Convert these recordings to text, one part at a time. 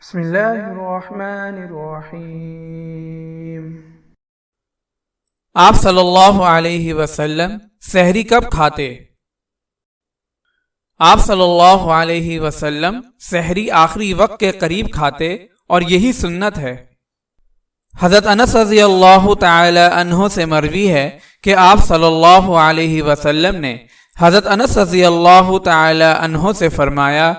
بسم اللہ الرحمن الرحیم۔ آپ صلی اللہ علیہ وسلم سحری کب کھاتے؟ آپ صلی اللہ علیہ وسلم سحری آخری وقت کے قریب کھاتے اور یہی سنت ہے۔ حضرت انس رضی اللہ تعالی عنہ سے مروی ہے کہ آپ صلی اللہ علیہ وسلم نے حضرت انس رضی اللہ تعالی عنہ سے فرمایا،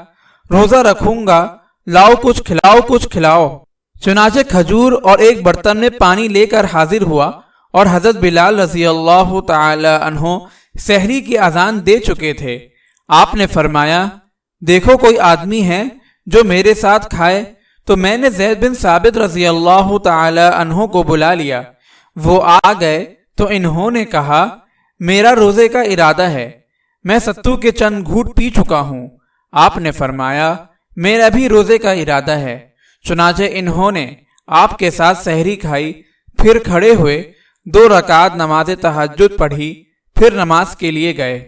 روزہ رکھوں گا، لاؤ کچھ کھلاؤ۔ چنانچہ کھجور اور ایک برتن میں پانی لے کر حاضر ہوا اور حضرت بلال رضی اللہ تعالی عنہ سحری کی اذان دے چکے تھے۔ آپ نے فرمایا، دیکھو کوئی آدمی ہے جو میرے ساتھ کھائے؟ تو میں نے زید بن ثابت رضی اللہ تعالی عنہ کو بلا لیا۔ وہ آ گئے تو انہوں نے کہا، میرا روزے کا ارادہ ہے، میں ستو کے چند گھونٹ پی چکا ہوں۔ آپ نے فرمایا، میرا بھی روزے کا ارادہ ہے۔ چنانچہ انہوں نے آپ کے ساتھ سحری کھائی، پھر کھڑے ہوئے 2 رکعت نماز تہجد پڑھی، پھر نماز کے لیے گئے۔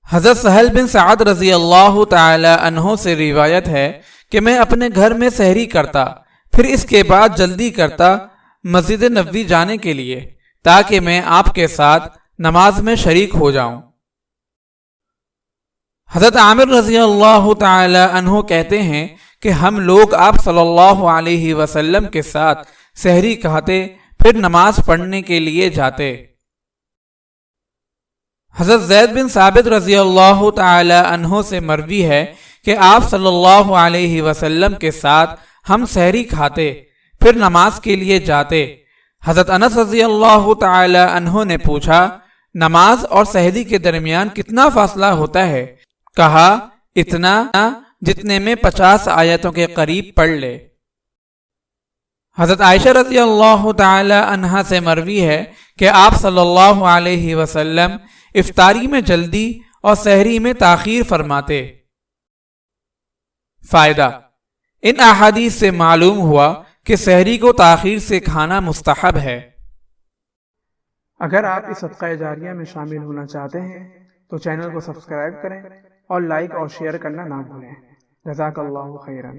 حضرت سہل بن سعد رضی اللہ تعالی عنہ سے روایت ہے کہ میں اپنے گھر میں سحری کرتا، پھر اس کے بعد جلدی کرتا مسجد نبوی جانے کے لیے تاکہ میں آپ کے ساتھ نماز میں شریک ہو جاؤں۔ حضرت عامر رضی اللہ تعالی عنہ کہتے ہیں کہ ہم لوگ آپ صلی اللہ علیہ وسلم کے ساتھ سحری کھاتے، پھر نماز پڑھنے کے لیے جاتے۔ حضرت زید بن ثابت رضی اللہ تعالی عنہ سے مروی ہے کہ آپ صلی اللہ علیہ وسلم کے ساتھ ہم سحری کھاتے، پھر نماز کے لیے جاتے۔ حضرت انس رضی اللہ تعالی عنہ نے پوچھا، نماز اور سحری کے درمیان کتنا فاصلہ ہوتا ہے؟ کہا، اتنا جتنے میں 50 آیتوں کے قریب پڑھ لے۔ حضرت عائشہ رضی اللہ تعالی عنہا سے مروی ہے کہ آپ صلی اللہ علیہ وسلم افطاری میں جلدی اور سحری میں تاخیر فرماتے۔ فائدہ: ان احادیث سے معلوم ہوا کہ سحری کو تاخیر سے کھانا مستحب ہے۔ اگر آپ اس صدقہ جاریہ میں شامل ہونا چاہتے ہیں تو چینل کو سبسکرائب کریں اور لائک اور شیئر کرنا نہ بھولیں۔ جزاک اللہ خیرا۔